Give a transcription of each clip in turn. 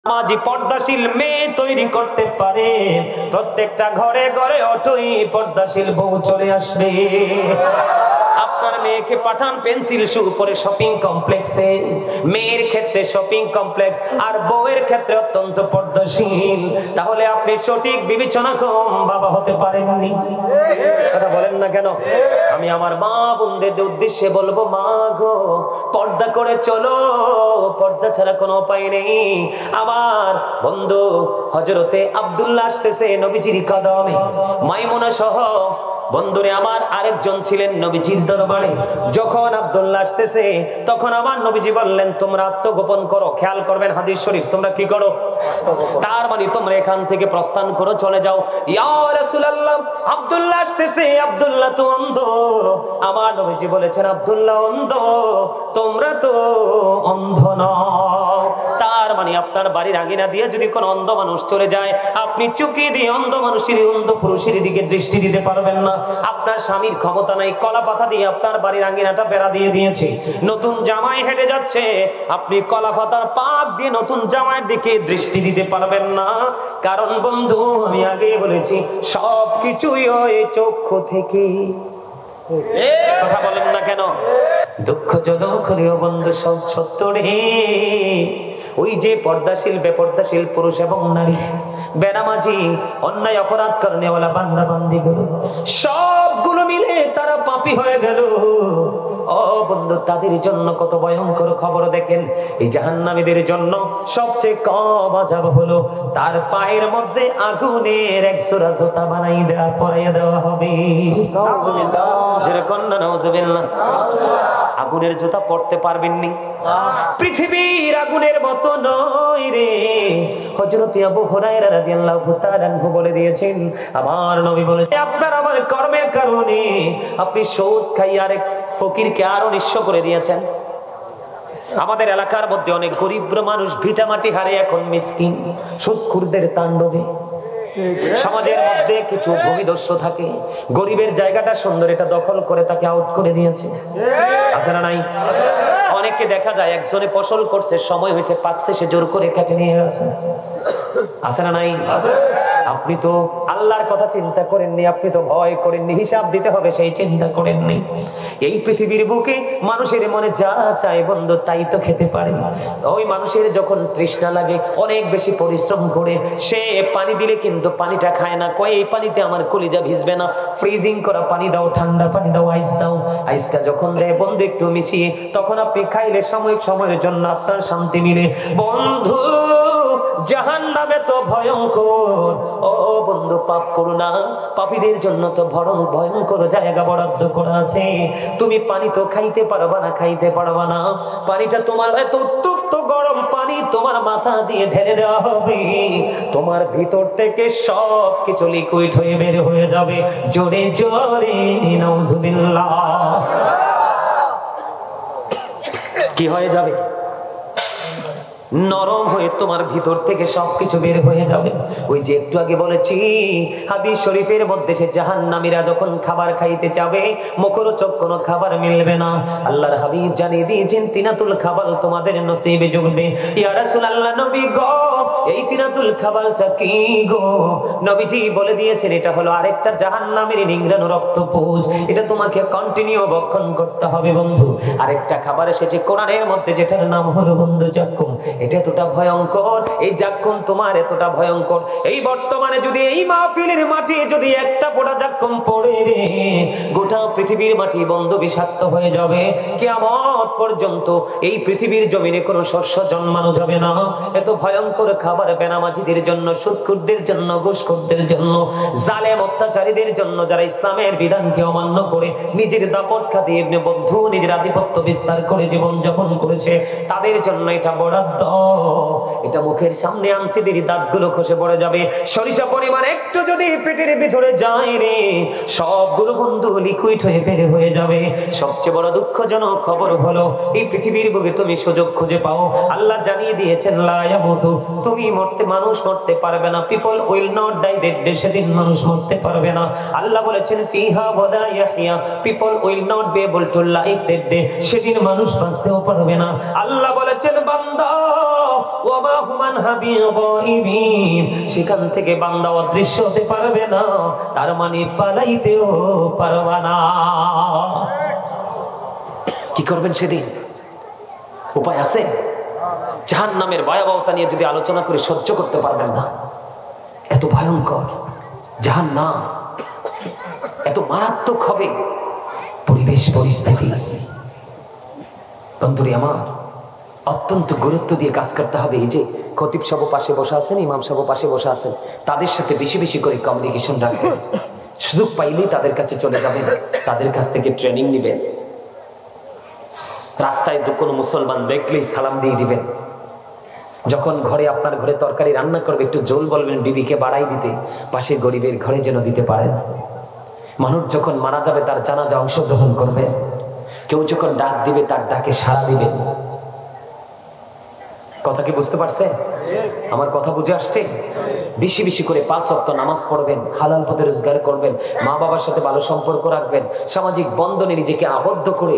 মাঝি পর্দাশীল মেয়ে তৈরি করতে পারে, প্রত্যেকটা ঘরে ঘরে অটোই পর্দাশীল বউ চলে আসবে। আপনার মেয়েকে পাঠান পেন্সিল শু পরে শপিং কমপ্লেক্সে, মেয়ের ক্ষেত্রে শপিং কমপ্লেক্স আর বউয়ের ক্ষেত্রে অত্যন্ত পর্দাশীল, তাহলে আপনি সঠিক বিবেচনা কম বাবা হতে পারেননি। কথা বলেন না কেন? আমি আমার মা বোনদের উদ্দেশ্যে বলবো, মা গো পর্দা করে চলো, পর্দা ছাড়া কোনো উপায় নেই। আমার বন্ধু হযরতে আব্দুল্লাহ আসতেছে নবীজির কদমে, মাইমুনা সহ বন্ধুরে আমার আরেকজন ছিলেন নবীজির দরবারে। যখন আব্দুল্লাহ আসতেছে তখন আমার নবীজি বললেন, তোমরা আত্মগোপন করো। খেয়াল করবেন হাদিস শরীফ, তোমরা কি করো? তার মানে তোমরা এখান থেকে প্রস্থান করো, চলে যাও। ইয়া রাসূলুল্লাহ, আব্দুল্লাহ আসতেছে, আব্দুল্লাহ তো অন্ধ। আমার নবীজি বলেছেন, আব্দুল্লাহ অন্ধ, তোমরা তো অন্ধ নও। তার মানে আপনার বাড়ির আঙিনা দিয়ে যদি কোন অন্ধ মানুষ চলে যায়, আপনি চুকি দিয়ে অন্ধ মানুষের, অন্ধ পুরুষের দিকে দৃষ্টি দিতে পারবেন না। আপনার স্বামীর ক্ষমতা নাই, কলা পাতা দিয়ে আপনার বাড়ির আঙিনাটা বেড়া দিয়ে দিয়েছে, নতুন জামাই হেঁটে যাচ্ছে, আপনি কলা পাতার পাক দিয়ে নতুন জামাইয়ের দিকে দৃষ্টি দিতে পারবেন না। কারণ বন্ধু আমি আগে বলেছি, সবকিছুই হয় চক্ষু থেকে। কথা বলেন না কেন? দুঃখজনক হলেও বন্ধু সব সত্য রে। ওই যে পর্দাশীল বেপর্দাশীল পুরুষ এবং নারী, বেনামাজি, অন্যায় অপরাধ করেনেওয়ালা বান্দা বান্দি গুলো সবগুলো মিলে তারা পাপী হয়ে গেল। ও বন্ধু, তাদের জন্য কত ভয়ঙ্কর খবর দেখেন। এই জাহান্নামীদের জন্য সবচেয়ে কম আযাব হলো তার পায়ের মধ্যে আগুনের এক জোড়া জুতা বানাই দেওয়া, পরাইয়া দেওয়া হবে। যেরকম না, নাউজুবিল্লাহ। আগুনের জুতা পরতে পারবেননি, পৃথিবীর আগুনের মতো নয় রে। হযরত আবু হুরায়রা রাদিয়াল্লাহু তাআলা আনহু বলে দিয়েছেন, আমার নবী বলেছেন, আপনার আমার কর্মের কারণে আপনি সুদ খাইয়া আরেক ফকিরকে আরো নিঃস্ব করে দিয়েছেন। আমাদের এলাকার মধ্যে অনেক গরিব মানুষ ভিটামাটি হারে এখন মিসকিন সুদখোরদের তাণ্ডবে। সমাজের মধ্যে কিছু ভূমিদস্যু থাকে, গরিবের জায়গাটা সুন্দর, এটা দখল করে তাকে আউট করে দিয়েছে। আছে না নাই? অনেকে দেখা যায় একজনে ফসল করছে, সময় হয়েছে, পাকছে, সে জোর করে কেটে নিয়ে গেছে। আছে না নাই? আপনি তো আল্লাহর কথা চিন্তা করেননি, আপনি তো ভয় করেননি, হিসাব দিতে হবে সেই চিন্তা করেননি। এই পৃথিবীর বুকে মানুষের মনে যা চায় বন্ধু তাই তো খেতে পারে। ওই মানুষের যখন তৃষ্ণা লাগে, অনেক বেশি পরিশ্রম করে সে পানি দিলে কিন্তু পানিটা খায় না, কয় এই পানিতে আমার কলিজা ভিজবে না, ফ্রিজিং করা পানি দাও, ঠান্ডা পানি দাও, আইস দাও। আইসটা যখন দেয় বন্ধু একটু মিশিয়ে, তখন আপনি খাইলে সাময়িক সময়ের জন্য আপনার শান্তি মিলে। বন্ধু জাহান্নামে তো ভয়ঙ্কর। ও বন্ধু পাপ করো না, পাপীদের জন্য তো ভয়ঙ্কর জায়গা বরাদ্দ করা আছে। তুমি পানি তো খাইতে পারবা না, খাইতে পারবা না। পানিটা তোমার এত উত্তপ্ত গরম পানি তোমার মাথা দিয়ে ঢেলে দেওয়া হবে, তোমার ভিতর থেকে সব কিছু লিকুইড হয়ে বের হয়ে যাবে। জোরে জোরে নাউজুবিল্লাহ। কি হয়ে যাবে? নরম হয়ে তোমার ভিতর থেকে সবকিছু বের হয়ে যাবে। ওই যে একটু আগে বলেছি হাদিস শরীফের মধ্যে, সে জাহান্নামীরা যখন খাবার খাইতে যাবে, মুখরোচক কোনো খাবার মিলবে না। আল্লাহর হাবিব জানিয়ে দিয়েছেন, তিনাতুল খাবার তোমাদের নসিবে জুড়বে। ইয়া রাসূলুল্লাহ, নবী গো এই তিনাতুল খাবারটা কি গো? নবীজি বলে দিয়েছেন, এটা হলো আরেকটা জাহান্নামের নিংড়ানো রক্তপুঞ্জ, এটা তোমাকে কন্টিনিউ ভক্ষণ করতে হবে বন্ধু। আরেকটা খাবার এসেছে কোরআনের মধ্যে, যেটার নাম হলো বন্ধু জাক্কুম। এটা এতটা ভয়ঙ্কর, এই জাক্কুম তোমার এতটা ভয়ঙ্কর, এই বর্তমানে যদি এই মাহফিলের মাটি যদি একটা ফোঁটা জাক্কুম পড়ে রে, গোটা পৃথিবীর মাটি বন্ধু বিষাক্ত হয়ে যাবে। কিয়ামত পর্যন্ত এই পৃথিবীর জমিনে কোনো শস্য জন্মানো যাবে না। এত ভয়ঙ্কর খাবার বেনামাজিদের জন্য, সুদখোরদের জন্য, ঘুষখোরদের জন্য, জালেম অত্যাচারীদের জন্য, যারা ইসলামের বিধানকে অমান্য করে নিজের দাপট খাটিয়ে বন্ধু নিজের আধিপত্য বিস্তার করে জীবন যাপন করেছে, তাদের জন্য এটা বরাদ্দ। এটা মুখের সামনে আনতে দেরি দাঁতগুলো খসে পড়ে যাবে। সরিষা পরিমাণ একটু যদি পেটের ভিতরে যায় রে, সবগুলো বন্ধু লিকুইড হয়ে বের হয়ে যাবে। সবচেয়ে বড় দুঃখজনক খবর হলো, এই পৃথিবীর বুকে তুমি সুযোগ খুঁজে পাও, আল্লাহ জানিয়ে দিয়েছেন লা ইয়ামুতু, তুমি মানুষ মরতে পারবে না। People will not die that day, সেদিন মানুষ মরতে পারবে না। আল্লাহ বলেছেন ফিহা ওয়ালা ইয়াহইয়া, people will not be able to live that day, সেদিন মানুষ বাঁচতেও পারবে না। আল্লাহ বলেছেন বান্দা ওয়া মা হুম আনহা বিগাইবিন, সেখান থেকে বান্দা অদৃশ্য হতে পারবে না, তার মানে পালাইতেও পারবে না। কি করবেন সেদিন? উপায় আছে? জাহান্নামের ভয়াবহতা নিয়ে যদি আলোচনা করে সহ্য করতে পারবেন না। এত ভয়ঙ্কর জাহান্নাম, এত মারাত্মক হবে পরিবেশ পরিস্থিতি। বন্ধুরে আমার, অত্যন্ত গুরুত্ব দিয়ে কাজ করতে হবে। এই যে খতিব সাহেব পাশে বসে আছেন, ইমাম সাহেব পাশে বসে আছেন, তাদের সাথে বেশি বেশি করে কমিউনিকেশন রাখবেন। সুযোগ পাইলেই তাদের কাছে চলে যাবেন, তাদের কাছ থেকে ট্রেনিং নেবেন। রাস্তায় কোনো মুসলমান দেখলেই সালাম দিয়ে দিবেন। যখন ঘরে আপনার ঘরে তরকারি রান্না করবে, একটু জল বলবেন বিবিকে বাড়াই দিতে, পাশের গরিবের ঘরে যেন দিতে পারেন। মানুষ যখন মারা যাবে তার জানাজা অংশগ্রহণ করবে। কেউ যখন ডাক দিবে তার ডাকে সাড়া দিবেন। কথা কি বুঝতে পারছেন? আমার কথা বুঝে আসছে? বেশি বেশি করে 5 ওয়াক্ত নামাজ পড়বেন, হালাল পথে রোজগার করবেন, মা বাবার সাথে ভালো সম্পর্ক রাখবেন, সামাজিক বন্ধনে নিজেকে আবদ্ধ করে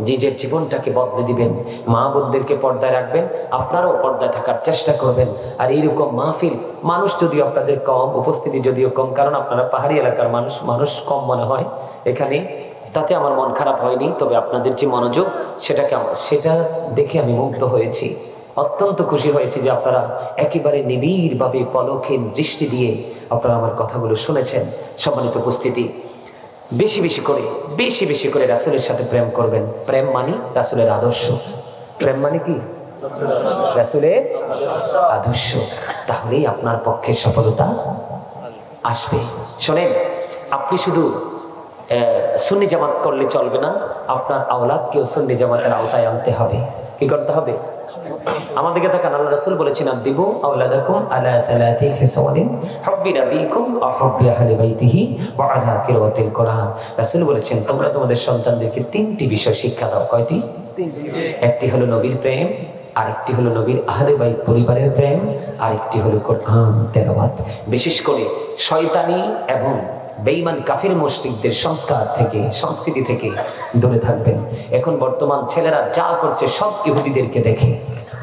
নিজের জীবনটাকে বদলে দিবেন। মা বোনদেরকে পর্দায় রাখবেন, আপনারাও পর্দায় থাকার চেষ্টা করবেন। আর এইরকম মাহফিল, মানুষ যদিও আপনাদের কম, উপস্থিতি যদিও কম, কারণ আপনারা পাহাড়ি এলাকার মানুষ কম মনে হয় এখানে, তাতে আমার মন খারাপ হয়নি। তবে আপনাদের যে মনোযোগ, সেটা দেখে আমি মুগ্ধ হয়েছি। অত্যন্ত খুশি হয়েছি যে আপনারা একেবারে নিবিড়ভাবে পলকের দৃষ্টি দিয়ে আপনারা আমার কথাগুলো শুনেছেন। সম্মানিত উপস্থিতি, বেশি বেশি করে রাসূলের সাথে প্রেম করবেন। প্রেম মানে রাসূলের আদর্শ। প্রেম মানে কি? রাসূলের আদর্শ। তাহলেই আপনার পক্ষে সফলতা আসবে। শোনেন, আপনি শুধু সুন্নি জামাত করলে চলবে না, আপনার আওলাদকেও সুন্নি জামাতের আওতায় আনতে হবে। কি করতে হবে? আমাদেরকে তাকান, আল্লাহ রাসূল বলেছেন, আদিবু আওলাদাকুম আলা সালাতি খিসালিন হুব্বি নবিকুম ওয়া হুব্বি আহলি বাইতিহি ওয়া আলা কিরাতিল কোরআন। রাসূল বলেছেন, তোমরা তোমাদের সন্তানদেরকে 3টি বিষয় শিক্ষা দাও। কয়টি? 1টি হলো নবীর প্রেম, আরেকটি হলো নবীর আহলে বাইত পরিবারের প্রেম, আরেকটি হলো কোরআন তেলাওয়াত। বিশেষ করে শয়তানি এবং বেঈমান কাফির মুশরিকদের সংস্কৃতি থেকে দূরে থাকবেন। এখন বর্তমান ছেলেরা যা করছে সব ইহুদিদেরকে দেখে,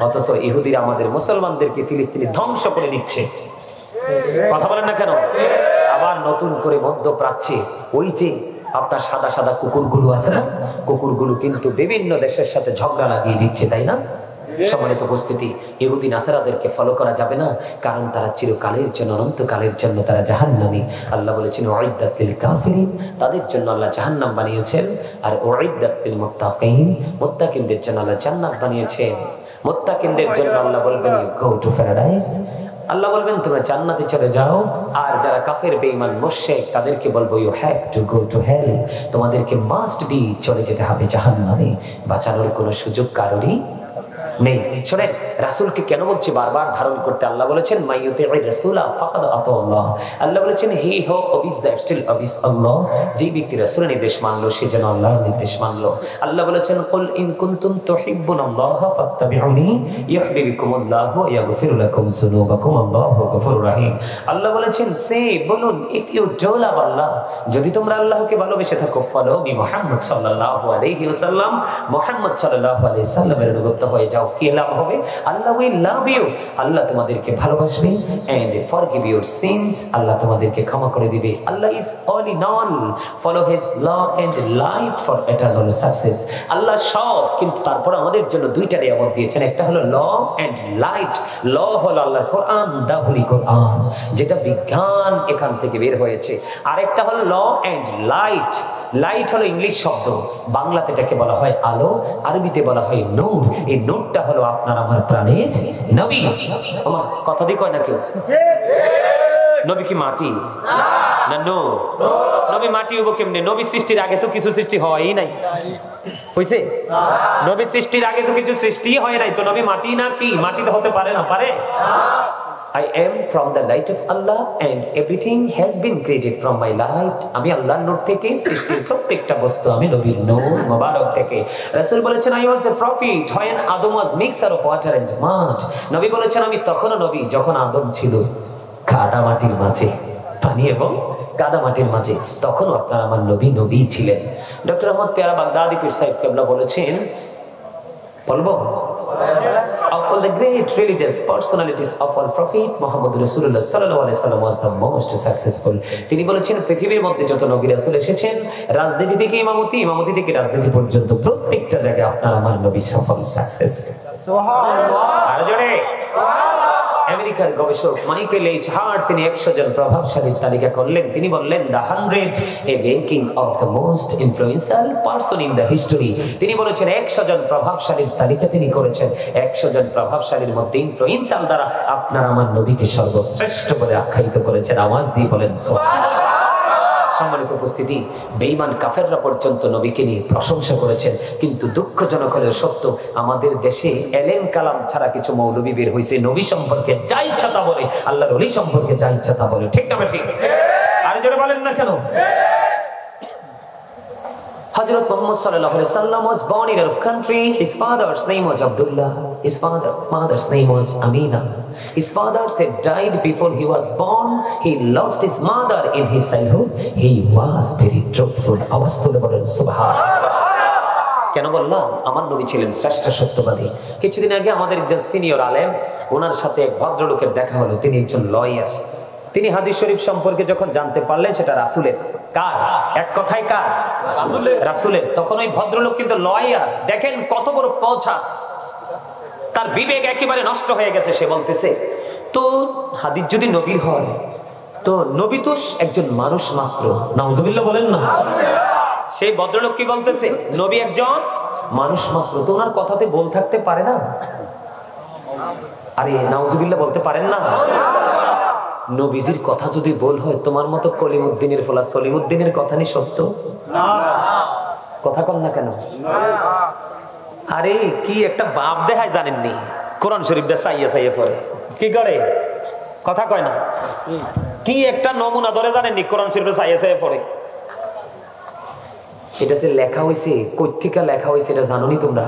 অথচ ইহুদিরা আমাদের মুসলমানদেরকে ফিলিস্তিনে ধ্বংস করে দিচ্ছে। কথা বলেন না কেন? আবার নতুন করে মধ্যপ্রাচ্যে ওই যে আপনার সাদা সাদা কুকুরগুলো আছে না, কুকুরগুলো কিন্তু বিভিন্ন দেশের সাথে ঝগড়া লাগিয়ে দিচ্ছে, তাই না? সম্মানিত উপস্থিতি, ইহুদি নাসারাদেরকে ফলো করা যাবে না, কারণ তারা চিরকালের জন্য, অনন্তকালের জন্য তারা জাহান্নামী। আল্লাহ বলেছেন উইদ্দাত লিল কাফিরিন, তাদের জন্য আল্লাহ জাহান্নাম বানিয়েছেন। আর উইদ্দাত লিল মুত্তাকিন, মুত্তাকিনদের জন্য আল্লাহ জান্নাত বানিয়েছেন। মুত্তাকিনদের জন্য আল্লাহ বলবেন ইউ গো টু প্যারাডাইস, আল্লাহ বলবেন তোমরা জান্নাতে চলে যাও। আর যারা কাফের বেঈমান মুশরিক, তাদেরকে বলবো you have to go to hell, তোমাদেরকে মাস্ট বি চলে যেতে হবে জাহান্নামে। বাঁচানোর কোনো সুযোগ কারোরই নেই। শোনেন, রাসূলকে কেন বলছে বারবার ধারণ করতে? আল্লাহ বলেছেন মাইয়ুতির রাসূলা ফাকাদ আতাল্লাহ। আল্লাহ বলেছেন হি হো অবিস দ্যাট স্টিল অবিস আল্লাহ, যে ব্যক্তি রাসূলের নির্দেশ মানলো সে যেন আল্লাহর নির্দেশ মানলো। আল্লাহ বলেছেন কুল ইন কুনতুম তুহিব্বুনাল্লাহ ফাত্তাবিউনি ইউহিব্বুকুমুল্লাহু ওয়া ইয়াগফির লাকুম যুনুবাকুম আল্লাহু গফুরুর রহিম। আল্লাহ বলেছেন সে বলুন, ইফ ইউ ডু লাভ আল্লাহ, যদি তোমরা আল্লাহকে ভালোবেসে থাকো, ফলো মি মুহাম্মদ সাল্লাল্লাহু আলাইহি ওয়াসাল্লাম, মুহাম্মদ সাল্লাল্লাহু আলাইহি সাল্লামের অনুগত হয়ে যাও। কি লাভ হবে? আল্লাহ উইল লাভ ইউ, আল্লাহ তোমাদেরকে ভালোবাসবেন, এন্ড ফরগিভ ইউর সিনস, আল্লাহ তোমাদেরকে ক্ষমা করে দিবে। Allah is all in all, follow his law and light for eternal success. আল্লাহ সব, কিন্তু তারপর আমাদের জন্য 2টা নিয়ামত দিয়েছেন, একটা হলো ল এন্ড লাইট। ল হলো আল্লাহর কোরআন, দা হোলি কোরআন, যেটা বিজ্ঞান এখান থেকে বের হয়েছে। আরেকটা হলো ল এন্ড লাইট। লাইট হলো ইংলিশ শব্দ, বাংলাতে এটাকে বলা হয় আলো, আরবিতে বলা হয় নূর। এই নূরটা হলো আপনার আমার প্রাণের নবী। আমার কথা দিয়ে কয় না কেউ? নবী কি মাটি না নূর? নবী মাটি হবো কেমনে? নবী সৃষ্টির আগে তো কিছু সৃষ্টি হয়ই নাই, হইছে? নবী সৃষ্টির আগে তো কিছু সৃষ্টি হয় নাই, তো নবী মাটি না কি? মাটি তো হতে পারে না, পারে? I am from the light of Allah and everything has been created from my light. আমি আল্লাহর নূর থেকে সৃষ্টির প্রত্যেকটা বস্তু আমি নবীর নূর মোবারক থেকে। রাসূল বলেছেন I was a prophet when Adam was mixture of water and mud. নবী বলেছেন আমি তখনও নবী যখন আদম ছিল কাদা মাটির মাঝে, পানি এবং কাদা মাটির মাঝে, তখনও আপনার আমার নবী ছিলেন। ডক্টর আহমদ পেয়ারা বাগদাদি পীর সাহেব কেবলা বলেছেন, বলবো all the great religious personalities of all prophet Muhammad Rasulullah sallallahu alaihi wasallam was the most successful. তিনি বলেছেন পৃথিবীর মধ্যে যত নবী রাসূল এসেছেন, রাজনীতি থেকে ইমামতি, ইমামতি থেকে রাজনীতি পর্যন্ত প্রত্যেকটা জায়গায় আপনার আমার নবী সফল সাকসেস। সুবহানাল্লাহ। আর জোরে আমেরিকার গবেষক মাইকেল এইচ হার্ট তিনি 100 জন প্রভাবশালীর তালিকা করলেন। তিনি বললেন the 100 A ranking of the most influential person in the history. তিনি বলেছেন 100 জন প্রভাবশালীর তালিকা তিনি করেছেন। 100 জন প্রভাবশালীর মধ্যে ইনফ্লুয়েন্সিয়াল দ্বারা আপনার আমার নবীকে সর্বশ্রেষ্ঠ বলে আখ্যায়িত করেছেন। আওয়াজ দিয়ে বলেন সুবহানাল্লাহ। সম্মানিত উপস্থিতি, বেঈমান কাফেররা পর্যন্ত নবীকে নিয়ে প্রশংসা করেছেন। কিন্তু দুঃখজনক হলেও সত্য, আমাদের দেশে এলেম কালাম ছাড়া কিছু মৌলবী বের হয়েছে, নবী সম্পর্কে যা ইচ্ছা তা বলে, আল্লাহর ওলি সম্পর্কে যা ইচ্ছা তা বলে। ঠিক না ঠিক? আর জোরে বলেন না কেন? Hazrat Muhammad sallallahu alaihi wasallam was born in Arab country. His father's name was Abdullah. His mother's name was Amina. His father said died before he was born. He lost his mother in his childhood. He was very truthful. আওয়াজ তুলে বলেন সুবহানাল্লাহ। কেন বললাম? আমার নবী ছিলেন শ্রেষ্ঠ সত্যবাদী। কিছুদিন আগে আমাদের একজন সিনিয়র আলেম, ওনার সাথে এক ভদ্রলোকের দেখা হলো। তিনি একজন লয়ার। তিনি হাদিস শরীফ সম্পর্কে যখন জানতে পারলেন সেটা রাসূলের। কার? এক কথায় কার? রাসূলের। তখন ওই ভদ্রলোক কিন্তু লয়ার। দেখেন কত বড় পৌঁছা, তার বিবেক একেবারে নষ্ট হয়ে গেছে। সে বলতেছে তো হাদিস যদি নবীর হয় তো নবী তো একজন মানুষ মাত্র। নাউজুবিল্লাহ বলেন না। সেই ভদ্রলোক কি বলতেছে? নবী একজন মানুষ মাত্র, তো ওনার কথাতে ভুল থাকতে পারে না। আরে নাউজুবিল্লাহ বলতে পারেন না? নবীজির কথা যদি ভুল হয়, তোমার মতো কলিমুদ্দিনের ফলা সলিমুদ্দিনের কথা নি সত্য না? কথা কন না কেন? আরে কি একটা বাপ দেখায় জানেননি? কোরআন শরীফটা চাইয়া চাইয়া পড়ে কি করে? কথা কয় না? কি একটা নমুনা ধরে জানেননি? কোরআন শরীফটা চাইয়া চাইয়া পড়ে। এটা যে লেখা হয়েছে, কর্তিকা লেখা হয়েছে এটা জানোনি তোমরা?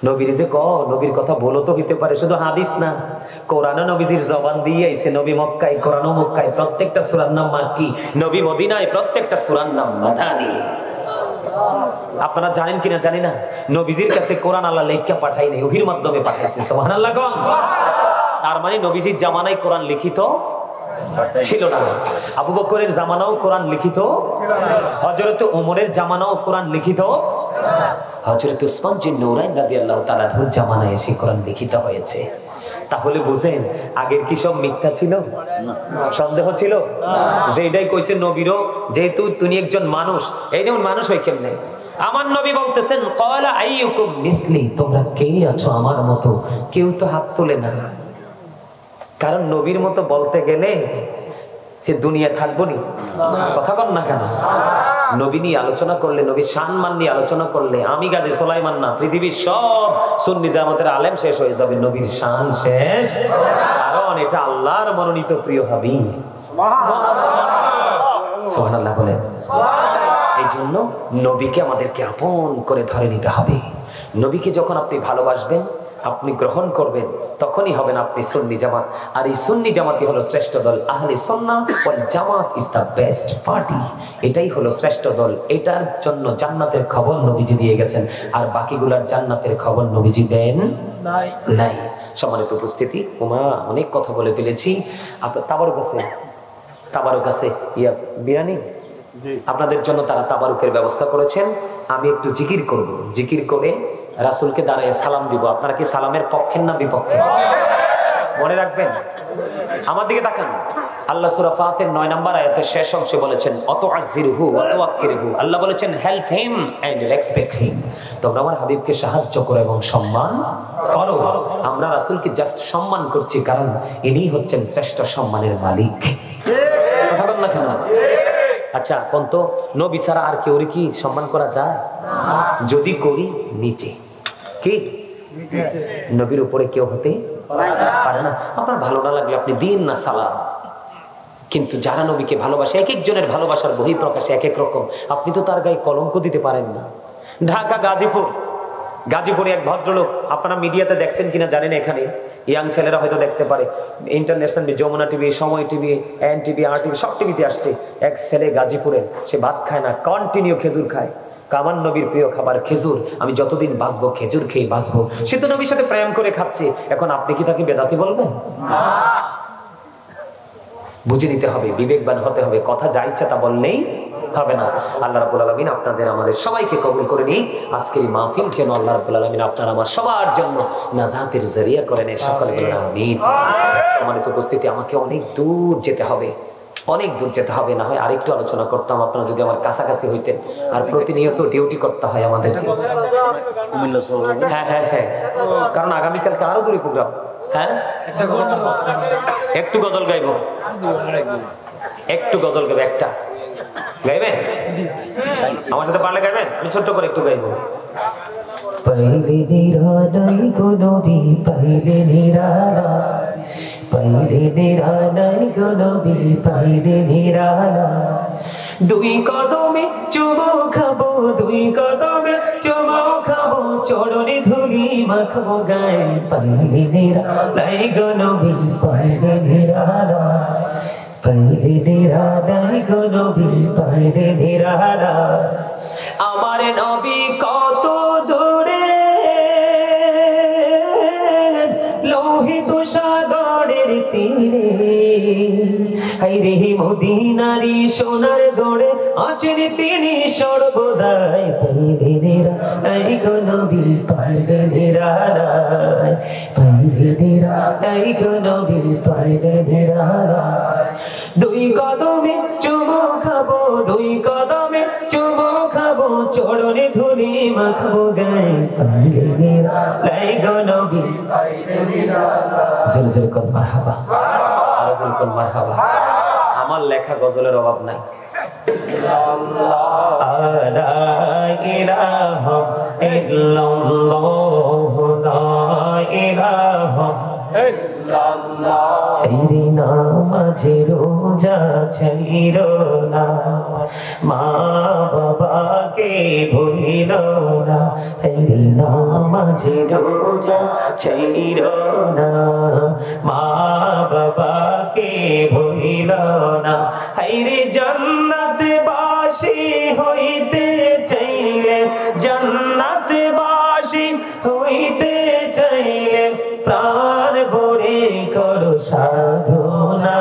নবীর যে নবীর কথা বলো তো হইতে পারে, শুধু হাদিস না, কোরআনও নবীজির জবান দিয়ে আইছে। নবী মক্কায়, কোরআনও মক্কায়, প্রত্যেকটা সূরার নাম মাক্কি। নবী মদিনায়, প্রত্যেকটা সূরার নাম মাদানী। আপনারা জানেন কিনা জানি না, নবীজির কাছে কোরআন আল্লাহ লেখা পাঠাই নাই, ওহীর মাধ্যমে পাঠাইছে। সুবহানাল্লাহ কোন? তার মানে নবীজির জামানায় কোরআন লিখিত ছিল না। আবু বকরের জামানাও কোরআন লিখিত, হযরত ওমরের জামানাও কোরআন লিখিত, হযরত উসমান জিন নূরাইন রাদিয়াল্লাহু তাআলা আনহুর জামানায় এসে কোরআন লিখিত হয়েছে। তাহলে বুঝেন আগের কি সব মিথ্যা ছিল? সন্দেহ ছিল? যে এটাই কইছে নবীরও, যেহেতু তুমি একজন মানুষ, এই যেমন মানুষ হয় কেমনে? আমার নবী বলতেছেন ক্বালা আইয়ুকুম মিথলি, তোমরা কে আছো আমার মতো? কেউ তো হাত তোলে না। কারণ নবীর মতো বলতে গেলে সে দুনিয়া থাকবো নি। কথা কন না কেন? নবী নিয়ে আলোচনা করলে, নবী সম্মান নিয়ে আলোচনা করলে, আমি গাজী সুলাইমান না, পৃথিবীর সব সুন্নি জামাতের আলেম শেষ হয়ে যাবে, নবীর শান শেষ। কারণ এটা আল্লাহর মনোনীত প্রিয় হাবিব। সুবহানাল্লাহ বলেন। এই জন্য নবীকে আমাদেরকে আপন করে ধরে নিতে হবে। নবীকে যখন আপনি ভালোবাসবেন, আপনি গ্রহণ করবেন, তখনই হবেন আপনি সুন্নি জামাত। আর এই সুন্নি জামাতই হলো শ্রেষ্ঠ দল। আহলে সুন্নাহ ওয়াল জামাত ইজ দ্য বেস্ট পার্টি। এটাই হলো শ্রেষ্ঠ দল। এটার জন্য জান্নাতের খবর নবীজি দিয়ে গেছেন, আর বাকিগুলার জান্নাতের খবর নবীজি দেন নাই। সম্মানিত উপস্থিতি, ওমা অনেক কথা বলে ফেলেছি। আপনার তাবারুক আছে ইয়া বিরিয়ানি, আপনাদের জন্য তারা তাবারুকের ব্যবস্থা করেছেন। আমি একটু জিকির করব, জিকির করে রাসূলকে দাঁড়িয়ে সালাম দিব। আপনারা কি সালামের পক্ষের না বিপক্ষে? মনে রাখবেন। আমার দিকে তাকান। আল্লাহ সূরা ফাতির 9 নম্বর আয়াতের শেষ অংশে বলেছেন অতুআযিরহু ওয়া তুওয়াক্কিরহু। আল্লাহ বলেছেন help him and respect him. তোমরা আমার হাবিবকে সাহায্য করো এবং সম্মান করো। আমরা রাসূলকে জাস্ট সম্মান করছি কারণ ইনি হচ্ছেন শ্রেষ্ঠ সম্মানের মালিক। কথা বল না কেন? আচ্ছা কোন তো নবী ছাড়া আর কেউ কি সম্মান করা যায়? যদি করি নিচে কি নবীর উপরে কেউ হতে পারে না। আপনার ভালো না লাগলে আপনি দিন না সালাম, কিন্তু যারা নবীকে ভালোবাসে, এক একজনের ভালোবাসার বহিঃপ্রকাশে এক এক রকম। আপনি তো তার গায়ে কলঙ্ক দিতে পারেন না। ঢাকা গাজীপুরে এক ভদ্রলোক, আপনারা মিডিয়াতে দেখছেন কিনা জানি না, এখানে ইয়াং ছেলেরা হয়তো দেখতে পারে, ইন্টারন্যাশনাল যমুনা টিভি, সময় টিভি, NTV, RTV সব টিভিতে আসছে। এক ছেলে গাজীপুরে, সে ভাত খায় না, কন্টিনিউ খেজুর খায়। কামান নবীর প্রিয় খাবার খেজুর, আমি যতদিন বাঁচবো খেজুর খেয়ে বাঁচবো। সে তো নবীর সাথে প্রেম করে খাচ্ছে, এখন আপনি কি তাকে বেদাতি বলবেন? বুঝে নিতে হবে, বিবেকবান হতে হবে, কথা যা ইচ্ছা তা বললেই হবে না। আল্লাহ রাব্বুল আলামিন আপনাদের আমাদের সবাইকে কবুল করে নিন। আজকের এই মাহফিল যেন আল্লাহ রাব্বুল আলামিন আপনার আমার সবার জন্য নাজাতের জরিয়া করে নেন, সকলে বলেন আমিন। সম্মানিত উপস্থিতি, আমাকে অনেক দূর যেতে হবে, অনেক দূর যেতে হবে, না হয় আরেকটু আলোচনা করতাম, আপনারা যদি আমার কাছাকাছি হইতেন। আর প্রতিনিয়ত ডিউটি করতে হয় আমাদেরকে। হ্যাঁ হ্যাঁ হ্যাঁ, কারণ আগামীকালকে আরো দূরে প্রোগ্রাম। হ্যাঁ, একটু গজল গাইব, একটু গজল গাইবে, একটা গাইবেন? আমার সাথে পারলে গাইবেন, আমি ছোট্ট করে একটু গাইব। পাইলে নিরালাই গো নবী, পাইলে নিরালাই, পাইলে নিরালাই গো নবী, পাইলে নিরালাই। দুই কদমে চুমো খাবো, দুই কদমে চুমো খাবো, চরণে ধুলি মাখবো গায়ে। পাইলে নিরালাই গো নবী, পাইলে নিরালাই, পাইলে নিরালাই গো নবী, পাইলে নিরালাই। আমার নবী কত দূরে, লোহিত সাগরের তীরে, হায়রে মদিনারি সোনার গড়ে আছেন তিনি সর্বদাই। পাইলে নিরালাই গো নবী, পাইলে নিরালাই, পাইলে নিরালাই গো নবী, পাইলে নিরালাই। দুই কদমে চুমো খাবো, দুই কদমে চুমো খাবো, চরণে ধুলি মাখবো গায়ে। পাইলে নিরালাই গো নবী, পাইলে নিরালাই। জোরে জোরে কোন মারহাবা, আরো জোরে কোন মারহাবা। আমার লেখা গজলের অভাব নাই। লা ইলাহা ইল্লাল্লাহ, লা ইলাহা ইল্লাল্লাহ। এই নামাজে রোজা ছাইরো না, মা বাবাকে ভুলিল না। এই নামাজে রোজা ছাইরো না, মা বাবাকে ভুলিল না। হায়রে জান্নাতবাসী হইতে চাইলে, জান্নাতবাসী হইতে চাইলে, প্রাণ ভরে করো সাধনা।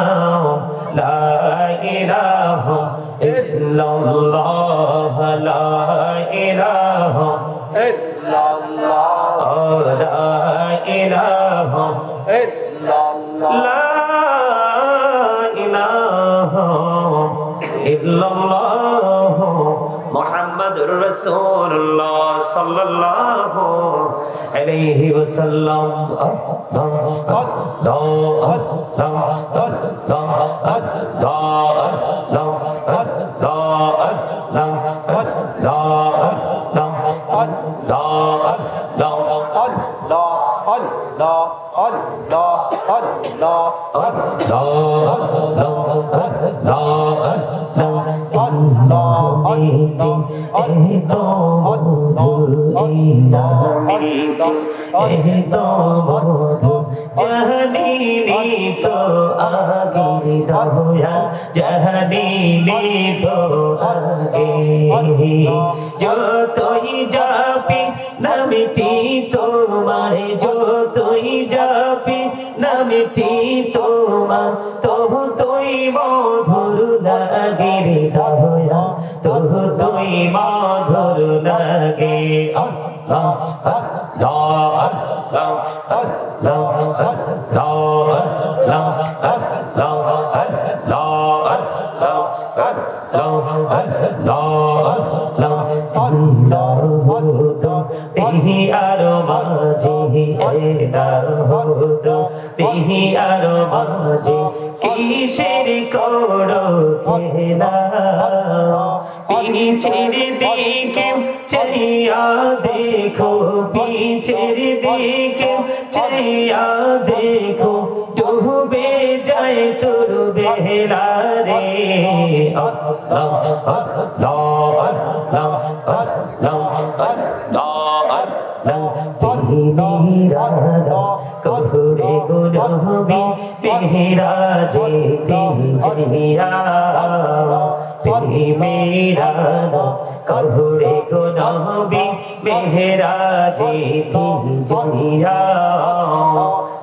লা ইলাহা ইল্লাল্লাহ, লা ইলাহা ইল্লাল্লাহ, লা ইলাহা ইল্লাল্লাহ, লা ইলাহা ইল্লাল্লাহ মুহাম্মাদুর রাসূলুল্লাহ সাল্লাল্লাহু আলাইহি ওয়াসাল্লাম। জাহানিলি তো আগে দয়া, জাহানিলি তো আগে, যতই যাবি নামটি তোমার, যতই যাবি নামটি তোমার, তবু তুই মধুর লাগে রে দয়া, তবু তুই মধুর লাগে। আল্লাহ আল্লাহ আল্লাহ আল্লাহ আল্লাহ কিসের করো খেলা, পিছের দিকে চাইয়া দেখো, পিছের দিকে চাইয়া দেখো, ডুবে যায় তোর বেলা রে। আল্লাহ আল্লাহ আল্লাহ আল্লাহ আল্লাহ আল্লাহ। কহুরে গুণ নবী মেরাজে জিয়া মেরা করুরে গো নবী মেরাজে জিয়া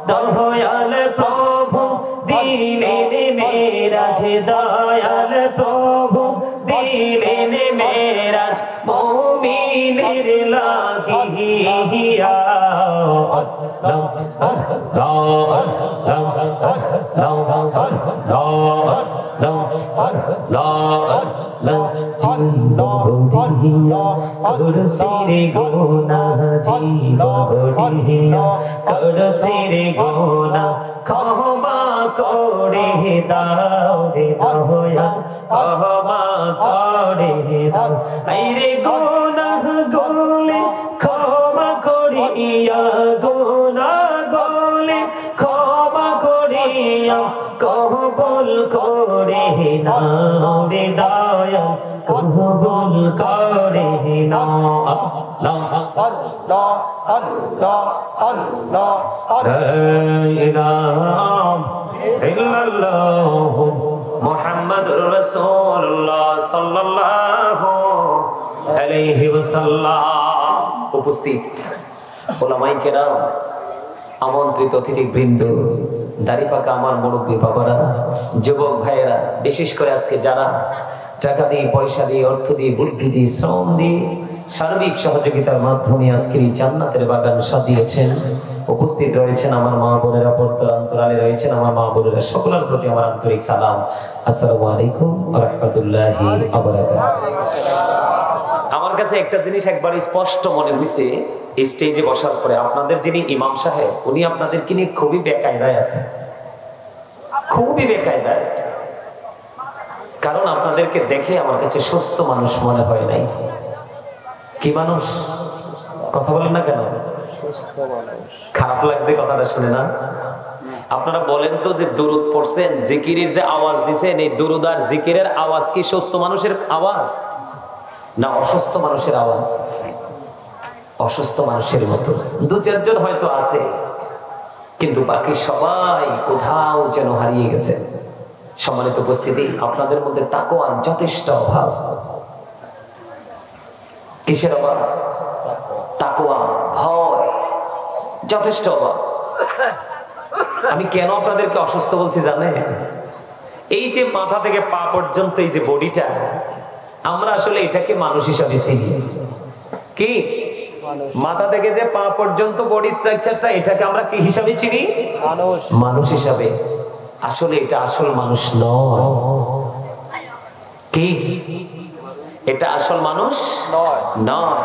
দয়াল প্রভু দিলেন মেরাজ দয়াল প্রভু দিলেন মেরাজ মুমিনের লাগিয়া করসিরে গোনা জীবড়িয়া করসিরে গোনা ক্ষমা করে দাও রে দয়া ক্ষমা করে দাও আইরে গুনাহ গলে ক্ষমা করিয়া গুনাহ গলে ক্ষমা করিয়া কবুল করে নাও রে দয়া কবুল করে নাও আল্লাহ আল্লাহ আল্লাহ আল্লাহ লা ইলাহা ইল্লাল্লাহ মুহাম্মাদুর রাসূলুল্লাহ সাল্লাল্লাহু আলাইহি ওয়াসাল্লাম। উপস্থিত ওলামায়ে কেরাম, আমন্ত্রিত অতিথিবৃন্দ, দাড়িপাকা আমার মুরব্বী বাবারা, যুবক ভাইয়েরা, বিশেষ করে আজকে যারা টাকা দিয়ে, পয়সা দিয়ে, অর্থ দিয়ে, বুদ্ধি দিয়ে, শ্রম দিয়ে, সার্বিক সহযোগিতার মাধ্যমে আজকের এই জান্নাতের বাগান সাজিয়েছেন, উপস্থিত রয়েছেন আমার মা বোনেরা, পর্দার অন্তরালে রয়েছেন আমার মা বোনেরা, সকলের প্রতি আমার আন্তরিক সালাম। আসসালামু আলাইকুম ওয়া রাহমাতুল্লাহি ওয়া বারাকাতুহু। আমার কাছে একটা জিনিস একবার স্পষ্ট মনে হয়েছে, এই স্টেজে বসার পরে আপনাদের যিনি ইমাম সাহেব, উনি আপনাদেরকে নিয়ে খুবই বেকায়দায় আছে, খুবই বেকায়দায়। কারণ আপনাদেরকে দেখে আমার কাছে সুস্থ মানুষ মনে হয় নাই। কি মানুষ? কথা বলেন না কেন? খারাপ লাগছে কথাটা শুনে না? আপনারা বলেন তো, যে দুরুদ পড়ছেন, জিকিরের যে আওয়াজ দিছেন, এই দুরুদ আর জিকিরের আওয়াজ কি সুস্থ মানুষের আওয়াজ না অসুস্থ মানুষের আওয়াজ? অসুস্থ মানুষের মতো দু চারজন হয়তো আছে, কিন্তু বাকি সবাই কোথাও যেন হারিয়ে গেছে। সম্মানিত উপস্থিতি, আপনাদের মধ্যে তাকওয়ার যথেষ্ট অভাব। কিসের অভাব? তাকওয়া, ভয়, যথেষ্ট অভাব। আমি কেন আপনাদেরকে অসুস্থ বলছি জানেন? এই যে মাথা থেকে পা পর্যন্ত এই যে বডিটা, আমরা আসলে এটাকে মানুষ হিসাবে চিনি। কি মাথা থেকে যে পা পর্যন্ত বডি স্ট্রাকচারটা, এটাকে আমরা কি হিসাবে চিনি? মানুষ হিসাবে। আসলে এটা আসল মানুষ নয়। কি এটা আসল মানুষ নয়?